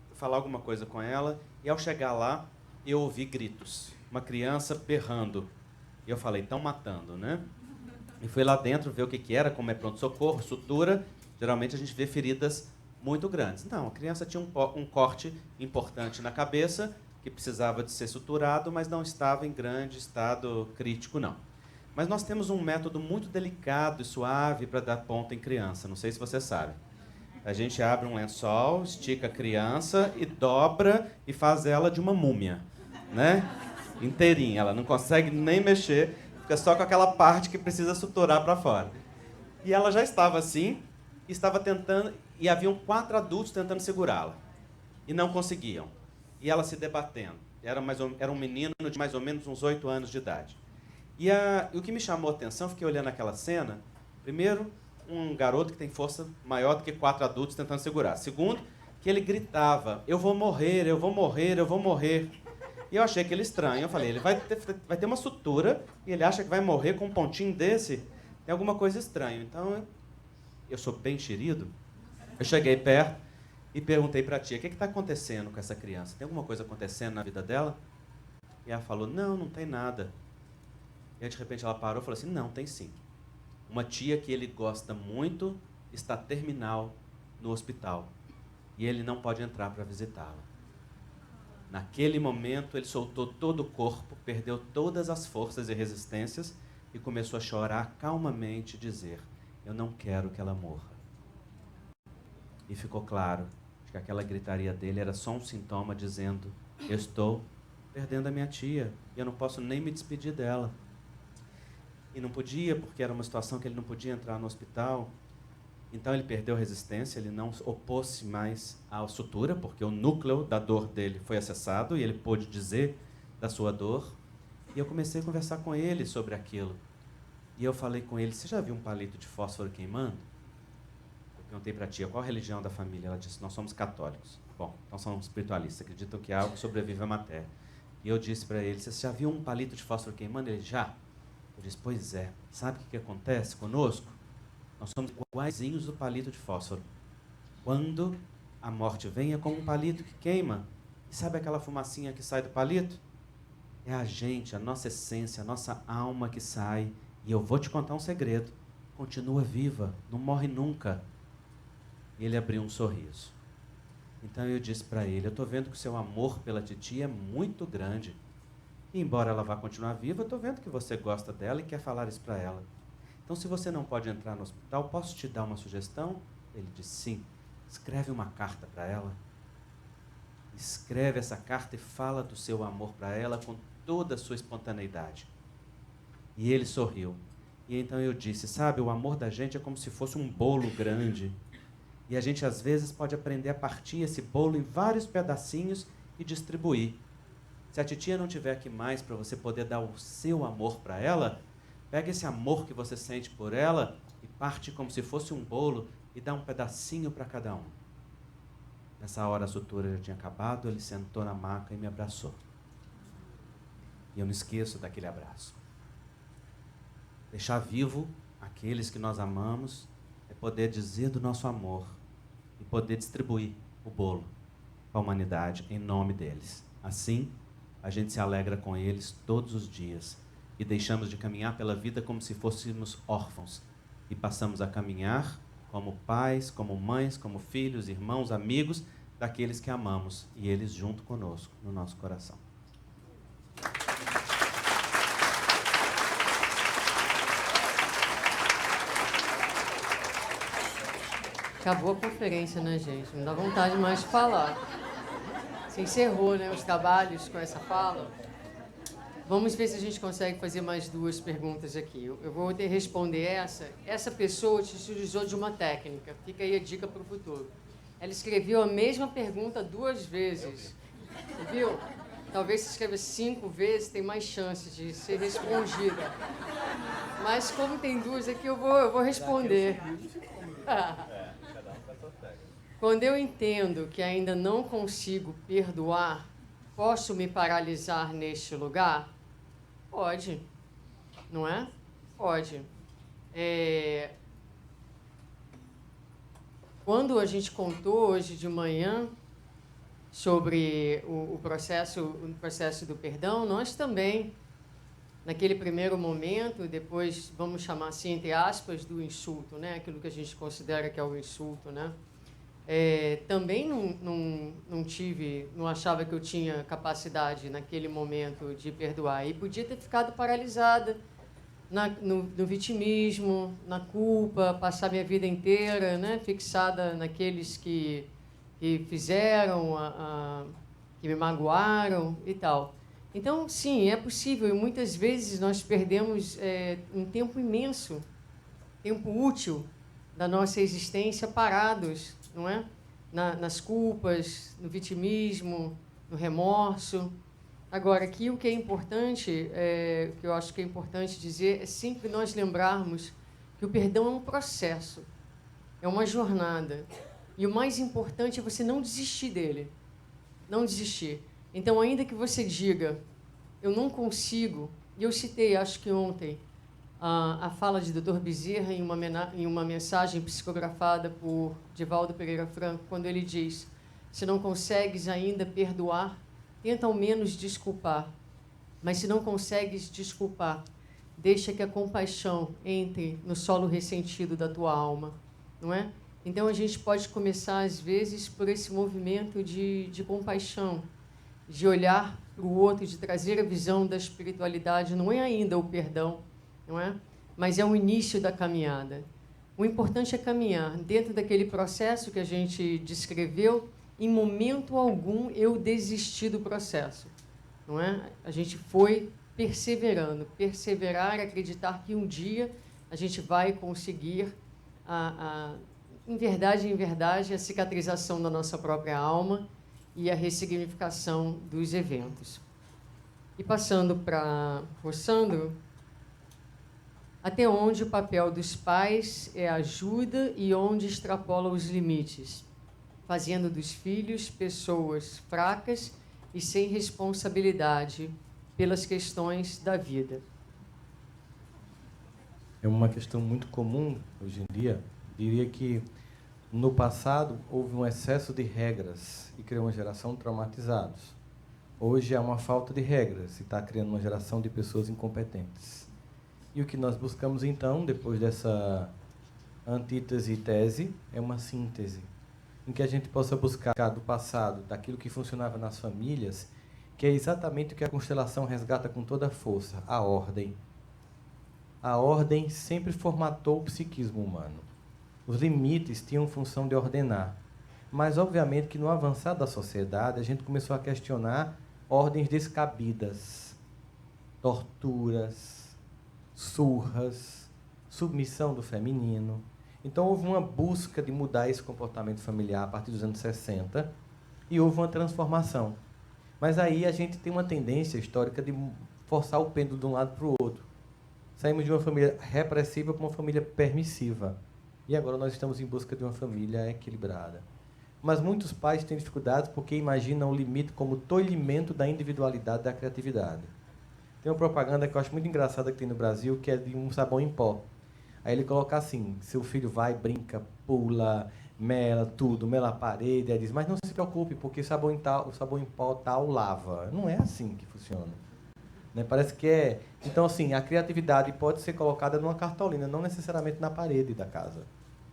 fui falar alguma coisa com ela, e ao chegar lá, eu ouvi gritos, uma criança berrando. E eu falei, estão matando, né? E fui lá dentro ver o que era, como é pronto-socorro, sutura. Geralmente a gente vê feridas muito grandes. Não, a criança tinha um corte importante na cabeça, que precisava de ser suturado, mas não estava em grande estado crítico, não. Mas nós temos um método muito delicado e suave para dar ponta em criança, não sei se você sabe. A gente abre um lençol, estica a criança e dobra e faz ela de uma múmia, né? Inteirinha, ela não consegue nem mexer, fica só com aquela parte que precisa suturar para fora. E ela já estava assim, estava tentando, e haviam 4 adultos tentando segurá-la. e não conseguiam. E ela se debatendo. Era um menino de mais ou menos uns 8 anos de idade. E o que me chamou a atenção, fiquei olhando aquela cena, primeiro, um garoto que tem força maior do que 4 adultos tentando segurar. Segundo, que ele gritava, eu vou morrer, eu vou morrer, eu vou morrer. E eu achei aquele estranho. Eu falei, ele vai ter uma sutura e ele acha que vai morrer com um pontinho desse. Tem alguma coisa estranha. Então, eu sou bem enxerido. Eu cheguei perto e perguntei para a tia, o que está acontecendo com essa criança? Tem alguma coisa acontecendo na vida dela? E ela falou, não, não tem nada. E aí, de repente, ela parou e falou assim, não, tem sim. Uma tia que ele gosta muito está terminal no hospital. E ele não pode entrar para visitá-la. Naquele momento, ele soltou todo o corpo, perdeu todas as forças e resistências e começou a chorar calmamente e dizer, eu não quero que ela morra. E ficou claro que aquela gritaria dele era só um sintoma dizendo, eu estou perdendo a minha tia e eu não posso nem me despedir dela. E não podia, porque era uma situação que ele não podia entrar no hospital. Então ele perdeu a resistência, ele não opôs-se mais à sutura, porque o núcleo da dor dele foi acessado e ele pôde dizer da sua dor. E eu comecei a conversar com ele sobre aquilo. E eu falei com ele, você já viu um palito de fósforo queimando? Eu perguntei para a tia, qual a religião da família? Ela disse, nós somos católicos. Bom, então são espiritualistas, acreditam que algo sobrevive à matéria. E eu disse para ele, você já viu um palito de fósforo queimando? Ele, já. Eu disse, pois é, sabe o que acontece conosco? Nós somos iguaizinhos do palito de fósforo. Quando a morte vem, é como um palito que queima. E sabe aquela fumacinha que sai do palito? É a gente, a nossa essência, a nossa alma que sai. E eu vou te contar um segredo. Continua viva, não morre nunca. E ele abriu um sorriso. Então eu disse para ele, eu estou vendo que o seu amor pela titia é muito grande. E embora ela vá continuar viva, eu estou vendo que você gosta dela e quer falar isso para ela. Então, se você não pode entrar no hospital, posso te dar uma sugestão? Ele disse, sim. Escreve uma carta para ela. Escreve essa carta e fala do seu amor para ela com toda a sua espontaneidade. E ele sorriu. E então eu disse, sabe, o amor da gente é como se fosse um bolo grande. E a gente, às vezes, pode aprender a partir esse bolo em vários pedacinhos e distribuir. Se a titia não tiver aqui mais para você poder dar o seu amor para ela, pega esse amor que você sente por ela e parte como se fosse um bolo e dá um pedacinho para cada um. Nessa hora a sutura já tinha acabado, ele sentou na maca e me abraçou. E eu não esqueço daquele abraço. Deixar vivo aqueles que nós amamos é poder dizer do nosso amor e poder distribuir o bolo para a humanidade em nome deles. Assim, a gente se alegra com eles todos os dias e deixamos de caminhar pela vida como se fôssemos órfãos e passamos a caminhar como pais, como mães, como filhos, irmãos, amigos daqueles que amamos e eles junto conosco no nosso coração. Acabou a conferência, né, gente? Não dá vontade mais de falar. Você encerrou, né, os trabalhos com essa fala. Vamos ver se a gente consegue fazer mais 2 perguntas aqui. Eu vou ter que responder essa. Essa pessoa te utilizou de uma técnica. Fica aí a dica para o futuro. Ela escreveu a mesma pergunta 2 vezes. Você viu? Talvez se escreva 5 vezes, tem mais chance de ser respondida. Mas como tem 2 aqui, eu vou responder. Quando eu entendo que ainda não consigo perdoar, posso me paralisar neste lugar? Pode, não é? Pode. Quando a gente contou hoje de manhã sobre o processo do perdão, nós também, naquele primeiro momento, depois, vamos chamar assim, entre aspas, do insulto, né? Aquilo que a gente considera que é o insulto, né? Também não achava que eu tinha capacidade naquele momento de perdoar. E podia ter ficado paralisada no vitimismo, na culpa, passar minha vida inteira, né, fixada naqueles que fizeram, que me magoaram e tal. Então, sim, é possível. E muitas vezes nós perdemos um tempo imenso, tempo útil da nossa existência parados, não é? nas culpas, no vitimismo, no remorso. Agora, aqui o que é importante, que eu acho que é importante dizer, é sempre nós lembrarmos que o perdão é um processo, é uma jornada. E o mais importante é você não desistir dele, não desistir. Então, ainda que você diga, eu não consigo, e eu citei, acho que ontem, a fala de Dr. Bezerra em uma mensagem psicografada por Divaldo Pereira Franco, quando ele diz, se não consegues ainda perdoar, tenta ao menos desculpar. Mas se não consegues desculpar, deixa que a compaixão entre no solo ressentido da tua alma, não é? Então, a gente pode começar, às vezes, por esse movimento de compaixão, de olhar para o outro, de trazer a visão da espiritualidade. Não é ainda o perdão, não é? Mas é o início da caminhada. O importante é caminhar dentro daquele processo que a gente descreveu. Em momento algum eu desisti do processo, não é? A gente foi perseverando, perseverar, acreditar que um dia a gente vai conseguir em verdade, a cicatrização da nossa própria alma e a ressignificação dos eventos. E passando para o Sandro, até onde o papel dos pais é ajuda e onde extrapola os limites, fazendo dos filhos pessoas fracas e sem responsabilidade pelas questões da vida. É uma questão muito comum hoje em dia. Diria que no passado houve um excesso de regras e criou uma geração de traumatizados. Hoje há uma falta de regras e está criando uma geração de pessoas incompetentes. E o que nós buscamos então, depois dessa antítese e tese, é uma síntese, em que a gente possa buscar do passado, daquilo que funcionava nas famílias, que é exatamente o que a constelação resgata com toda a força, a ordem. A ordem sempre formatou o psiquismo humano. Os limites tinham função de ordenar. Mas, obviamente, que no avançar da sociedade, a gente começou a questionar ordens descabidas, torturas, surras, submissão do feminino. Então, houve uma busca de mudar esse comportamento familiar a partir dos anos 60 e houve uma transformação. Mas aí a gente tem uma tendência histórica de forçar o pêndulo de um lado para o outro. Saímos de uma família repressiva para uma família permissiva. E agora nós estamos em busca de uma família equilibrada. Mas muitos pais têm dificuldades porque imaginam o limite como tolhimento da individualidade, da criatividade. Tem uma propaganda que eu acho muito engraçada que tem no Brasil, que é de um sabão em pó. Aí ele coloca assim, seu filho vai, brinca, pula, mela tudo, mela a parede, aí diz, mas não se preocupe, porque o sabão em pó tal lava. Não é assim que funciona. Né? Parece que é... Então, assim, a criatividade pode ser colocada numa cartolina, não necessariamente na parede da casa.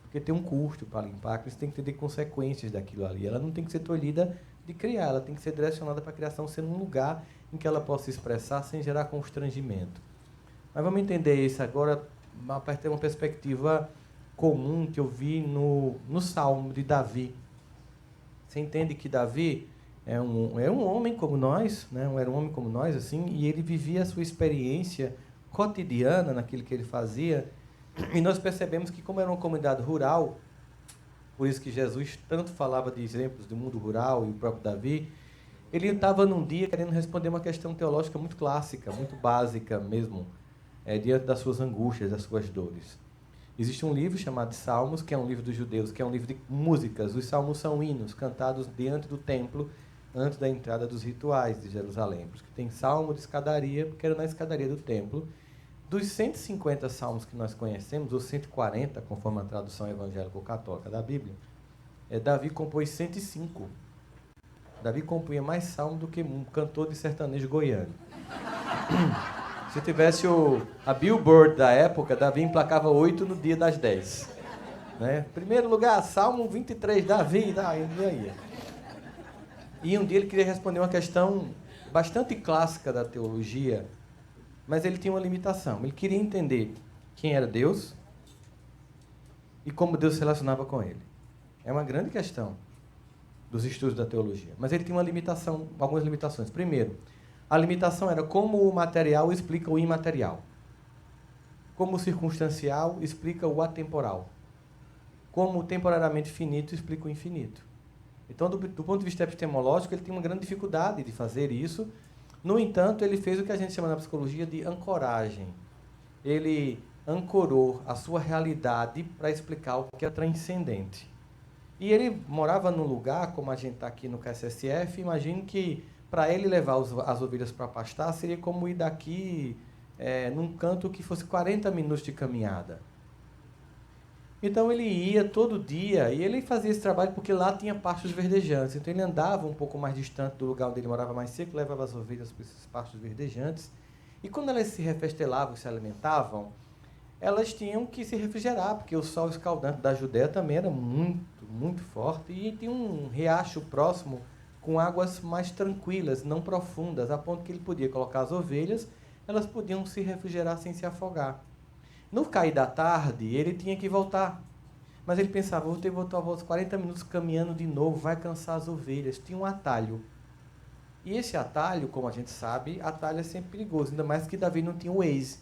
Porque tem um custo para limpar, que você tem que ter consequências daquilo ali. Ela não tem que ser tolhida de criar, ela tem que ser direcionada para a criação, sendo um lugar em que ela possa se expressar sem gerar constrangimento. Mas vamos entender isso agora, a partir de uma perspectiva comum que eu vi no Salmo de Davi. Você entende que Davi era um homem como nós, né? Era um homem como nós, assim, e ele vivia a sua experiência cotidiana naquilo que ele fazia. E nós percebemos que, como era uma comunidade rural, por isso que Jesus tanto falava de exemplos do mundo rural e o próprio Davi, ele estava num dia querendo responder uma questão teológica muito clássica, muito básica mesmo, diante das suas angústias, das suas dores. Existe um livro chamado Salmos, que é um livro dos judeus, que é um livro de músicas. Os salmos são hinos cantados diante do templo, antes da entrada dos rituais de Jerusalém. Porque tem salmo de escadaria, porque era na escadaria do templo. Dos 150 salmos que nós conhecemos, ou 140, conforme a tradução evangélico-católica da Bíblia, Davi compôs 105. Davi compunha mais salmo do que um cantor de sertanejo goiano. Se tivesse a Billboard da época, Davi emplacava 8 no dia das 10. Né? Primeiro lugar, Salmo 23, Davi, e aí. E um dia ele queria responder uma questão bastante clássica da teologia, mas ele tinha uma limitação. Ele queria entender quem era Deus e como Deus se relacionava com ele. É uma grande questão dos estudos da teologia. Mas ele tinha uma limitação, algumas limitações. Primeiro, a limitação era como o material explica o imaterial. Como o circunstancial explica o atemporal. Como o temporariamente finito explica o infinito. Então, do ponto de vista epistemológico, ele tem uma grande dificuldade de fazer isso. No entanto, ele fez o que a gente chama na psicologia de ancoragem. Ele ancorou a sua realidade para explicar o que é transcendente. E ele morava num lugar, como a gente está aqui no KSSF, imagine que para ele levar as ovelhas para pastar seria como ir daqui num canto que fosse 40 minutos de caminhada. Então ele ia todo dia e ele fazia esse trabalho porque lá tinha pastos verdejantes. Então ele andava um pouco mais distante do lugar onde ele morava mais seco, levava as ovelhas para esses pastos verdejantes. E quando elas se refestelavam, se alimentavam, elas tinham que se refrigerar, porque o sol escaldante da Judéia também era muito, muito forte. E tinha um riacho próximo com águas mais tranquilas, não profundas, a ponto que ele podia colocar as ovelhas, elas podiam se refrigerar sem se afogar. No cair da tarde, ele tinha que voltar. Mas ele pensava, vou ter que voltar aos 40 minutos caminhando de novo, vai cansar as ovelhas. Tinha um atalho. E esse atalho, como a gente sabe, atalho é sempre perigoso, ainda mais que Davi não tinha o Waze.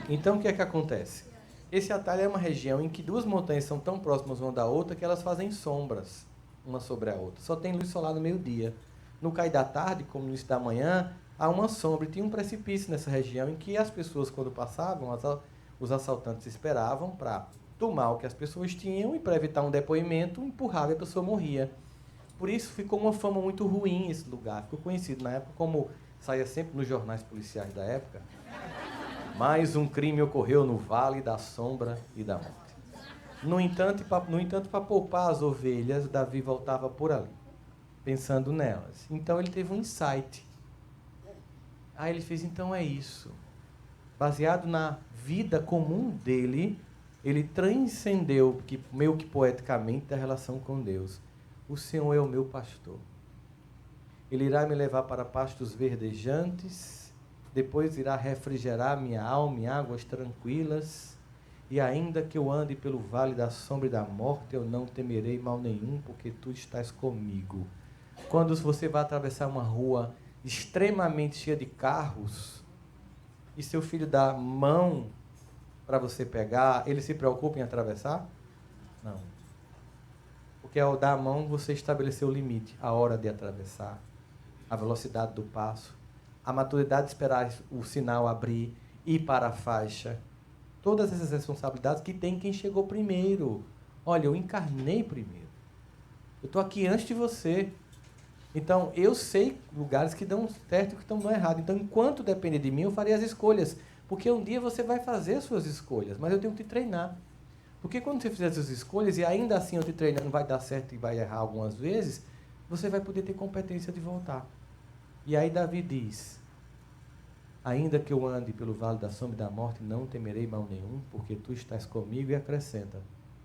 Então, o que é que acontece? Esse atalho é uma região em que duas montanhas são tão próximas uma da outra que elas fazem sombras uma sobre a outra. Só tem luz solar no meio-dia. No cair da tarde, como no início da manhã, há uma sombra. E tinha um precipício nessa região em que as pessoas, quando passavam, os assaltantes esperavam para tomar o que as pessoas tinham e, para evitar um depoimento, empurrava e a pessoa morria. Por isso ficou uma fama muito ruim esse lugar. Ficou conhecido na época como, saía sempre nos jornais policiais da época, mais um crime ocorreu no Vale da Sombra e da Morte. No entanto, para poupar as ovelhas, Davi voltava por ali, pensando nelas. Então ele teve um insight. Aí ele fez, então é isso. Baseado na vida comum dele, ele transcendeu, meio que poeticamente, a relação com Deus. O Senhor é o meu pastor. Ele irá me levar para pastos verdejantes, depois irá refrigerar minha alma em águas tranquilas, e ainda que eu ande pelo vale da sombra e da morte, eu não temerei mal nenhum, porque tu estás comigo. Quando você vai atravessar uma rua extremamente cheia de carros, e seu filho dá mão para você pegar, ele se preocupa em atravessar? Não. Porque ao dar a mão, você estabeleceu o limite, a hora de atravessar, a velocidade do passo, a maturidade de esperar o sinal abrir, ir para a faixa. Todas essas responsabilidades que tem quem chegou primeiro. Olha, eu encarnei primeiro. Eu estou aqui antes de você. Então, eu sei lugares que dão certo e que estão errado. Então, enquanto depender de mim, eu farei as escolhas. Porque um dia você vai fazer as suas escolhas, mas eu tenho que te treinar. Porque quando você fizer as suas escolhas, e ainda assim eu te treinando vai dar certo e vai errar algumas vezes, você vai poder ter competência de voltar. E aí Davi diz, ainda que eu ande pelo vale da sombra e da morte, não temerei mal nenhum, porque tu estás comigo, e acrescenta,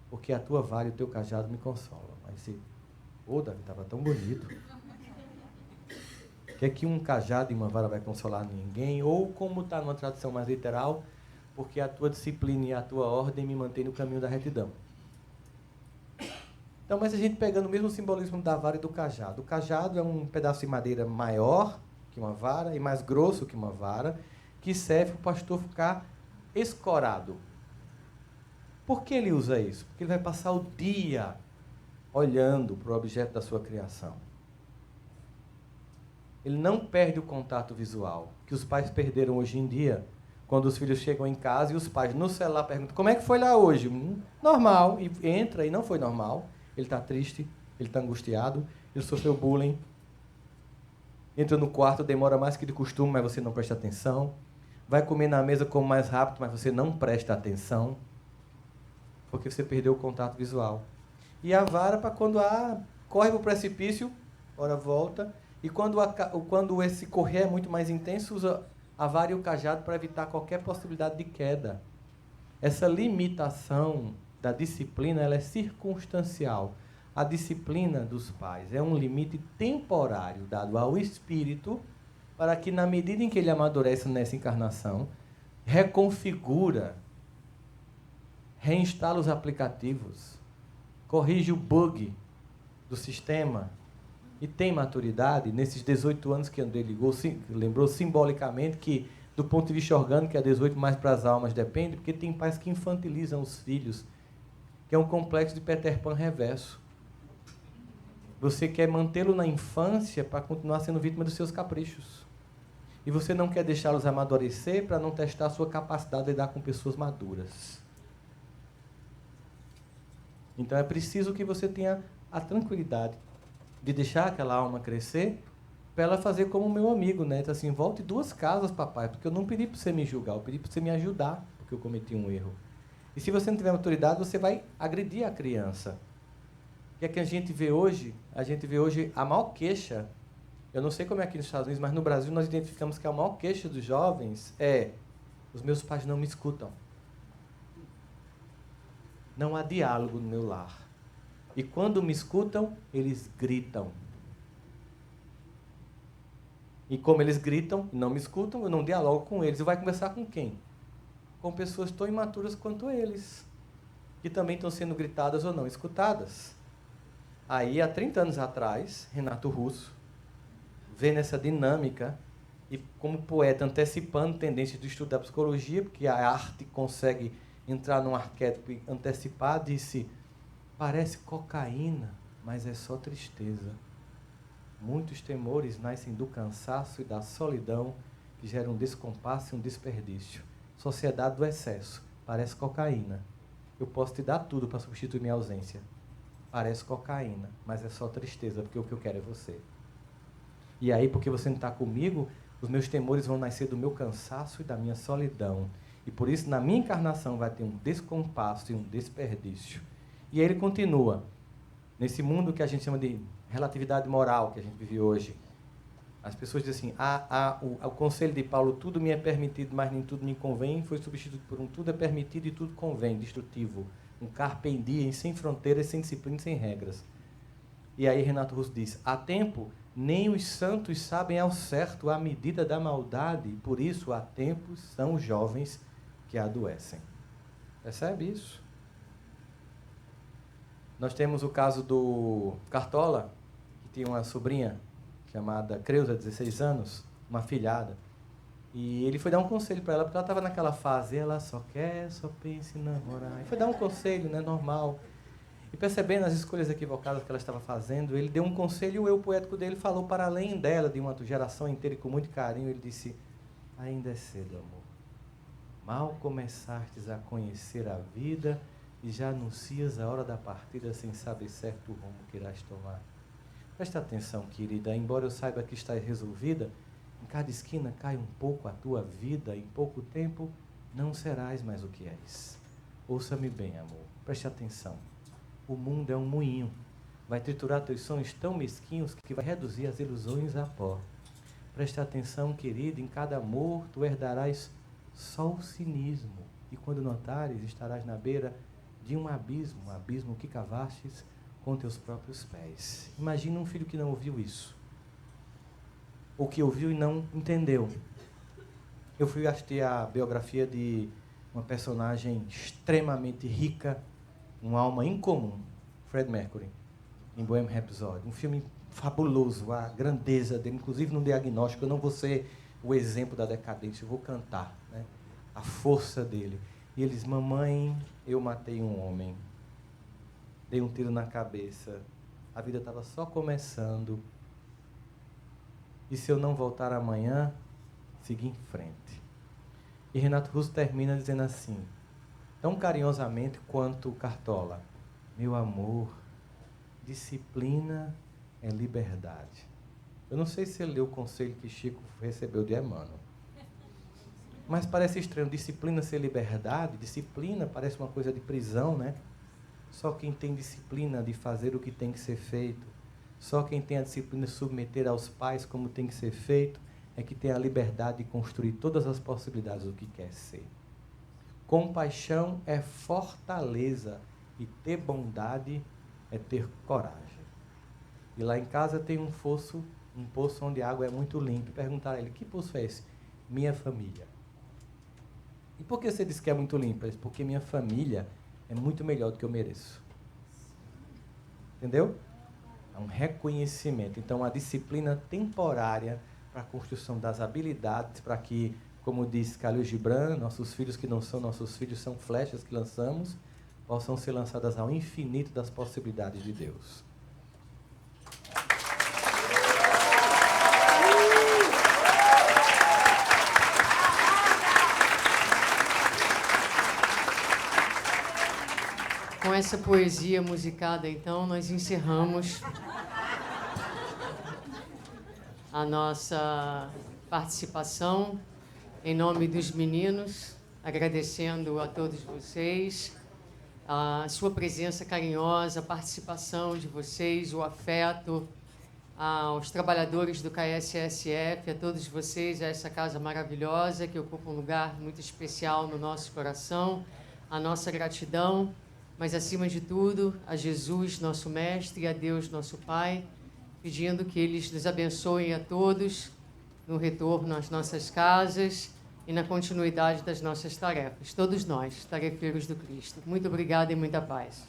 porque a tua vara e o teu cajado me consolam. Aí você, Davi, estava tão bonito. Que é que um cajado e uma vara vai consolar ninguém, ou como está numa tradução mais literal, porque a tua disciplina e a tua ordem me mantêm no caminho da retidão. Então, mas a gente pegando o mesmo simbolismo da vara e do cajado. O cajado é um pedaço de madeira maior que uma vara e mais grosso que uma vara, que serve para o pastor ficar escorado. Por que ele usa isso? Porque ele vai passar o dia olhando para o objeto da sua criação. Ele não perde o contato visual, que os pais perderam hoje em dia, quando os filhos chegam em casa e os pais no celular perguntam, como é que foi lá hoje? Normal, e entra e não foi normal. Ele está triste, ele está angustiado, ele sofreu bullying. Entra no quarto, demora mais que de costume, mas você não presta atenção. Vai comer na mesa, come mais rápido, mas você não presta atenção, porque você perdeu o contato visual. E a vara para quando corre para o precipício, ora volta, e quando esse correr é muito mais intenso, usa a vara e o cajado para evitar qualquer possibilidade de queda. Essa limitação da disciplina, ela é circunstancial. A disciplina dos pais é um limite temporário dado ao espírito para que, na medida em que ele amadurece nessa encarnação, reconfigura, reinstala os aplicativos, corrige o bug do sistema e tem maturidade. Nesses 18 anos que André lembrou simbolicamente que, do ponto de vista orgânico, é 18 mais para as almas, depende, porque tem pais que infantilizam os filhos, que é um complexo de Peter Pan reverso. Você quer mantê-lo na infância para continuar sendo vítima dos seus caprichos. E você não quer deixá-los amadurecer para não testar a sua capacidade de lidar com pessoas maduras. Então é preciso que você tenha a tranquilidade de deixar aquela alma crescer para ela fazer como o meu amigo, né? Então, assim, volte 2 casas, papai, porque eu não pedi para você me julgar, eu pedi para você me ajudar, porque eu cometi um erro. E se você não tiver autoridade, você vai agredir a criança. O que é que a gente vê hoje? A gente vê hoje a maior queixa, eu não sei como é aqui nos Estados Unidos, mas no Brasil nós identificamos que a maior queixa dos jovens é: os meus pais não me escutam. Não há diálogo no meu lar. E quando me escutam, eles gritam. E como eles gritam e não me escutam, eu não dialogo com eles. E vai conversar com quem? Com pessoas tão imaturas quanto eles, que também estão sendo gritadas ou não escutadas. Aí, há 30 anos atrás, Renato Russo, vendo essa dinâmica, e como poeta antecipando tendências do estudo da psicologia, porque a arte consegue entrar num arquétipo e antecipar, disse: parece cocaína, mas é só tristeza. Muitos temores nascem do cansaço e da solidão, que geram um descompasso e um desperdício. Sociedade do excesso, parece cocaína. Eu posso te dar tudo para substituir minha ausência. Parece cocaína, mas é só tristeza, porque o que eu quero é você. E aí, porque você não está comigo, os meus temores vão nascer do meu cansaço e da minha solidão. E por isso, na minha encarnação, vai ter um descompasso e um desperdício. E aí ele continua. Nesse mundo que a gente chama de relatividade moral, que a gente vive hoje, as pessoas dizem assim: o conselho de Paulo, tudo me é permitido, mas nem tudo me convém, foi substituído por um tudo é permitido e tudo convém, destrutivo. Um carpe diem, sem fronteiras, sem disciplina, sem regras. E aí Renato Russo diz: há tempo, nem os santos sabem ao certo a medida da maldade, por isso há tempos são os jovens que adoecem. Percebe isso? Nós temos o caso do Cartola, que tinha uma sobrinha chamada Creuza, 16 anos, uma filhada. E ele foi dar um conselho para ela, porque ela estava naquela fase, ela só pensa em namorar. E foi dar um conselho, né, normal. E percebendo as escolhas equivocadas que ela estava fazendo, ele deu um conselho e o eu poético dele falou para além dela, de uma geração inteira, e com muito carinho, ele disse: ainda é cedo, amor. Mal começastes a conhecer a vida e já anuncias a hora da partida sem saber certo o rumo que irás tomar. Presta atenção, querida, embora eu saiba que estás resolvida, em cada esquina cai um pouco a tua vida, em pouco tempo não serás mais o que és. Ouça-me bem, amor, preste atenção. O mundo é um moinho, vai triturar teus sonhos tão mesquinhos que vai reduzir as ilusões a pó. Preste atenção, querida, em cada amor tu herdarás só o cinismo, e quando notares, estarás na beira de um abismo que cavastes com teus próprios pés. Imagina um filho que não ouviu isso, ou que ouviu e não entendeu. Eu fui assistir a biografia de uma personagem extremamente rica, uma alma incomum, Fred Mercury, em Bohemian Rhapsody. Um filme fabuloso, a grandeza dele, inclusive no diagnóstico. Eu não vou ser o exemplo da decadência, eu vou cantar, né, a força dele. E eles: mamãe, eu matei um homem, dei um tiro na cabeça, a vida estava só começando, e se eu não voltar amanhã, seguir em frente. E Renato Russo termina dizendo assim, tão carinhosamente quanto Cartola: meu amor, disciplina é liberdade. Eu não sei se ele leu o conselho que Chico recebeu de Emmanuel, mas parece estranho, disciplina ser liberdade. Disciplina parece uma coisa de prisão, né? Só quem tem disciplina de fazer o que tem que ser feito, só quem tem a disciplina de submeter aos pais como tem que ser feito, é que tem a liberdade de construir todas as possibilidades do que quer ser. Compaixão é fortaleza e ter bondade é ter coragem. E lá em casa tem um poço onde a água é muito limpa. Perguntaram a ele: que poço é esse? Minha família. E por que você disse que é muito limpa? Ele disse: porque minha família é muito melhor do que eu mereço. Entendeu? É um reconhecimento. Então, a disciplina temporária para a construção das habilidades, para que, como diz Khalil Gibran, nossos filhos que não são nossos filhos são flechas que lançamos, possam ser lançadas ao infinito das possibilidades de Deus. essa poesia musicada, então, nós encerramos a nossa participação em nome dos meninos, agradecendo a todos vocês a sua presença carinhosa, a participação de vocês, o afeto, aos trabalhadores do KSSF, a todos vocês, a essa casa maravilhosa que ocupa um lugar muito especial no nosso coração, a nossa gratidão, mas acima de tudo, a Jesus, nosso Mestre, e a Deus, nosso Pai, pedindo que eles nos abençoem a todos no retorno às nossas casas e na continuidade das nossas tarefas. Todos nós, tarefeiros do Cristo. Muito obrigada e muita paz.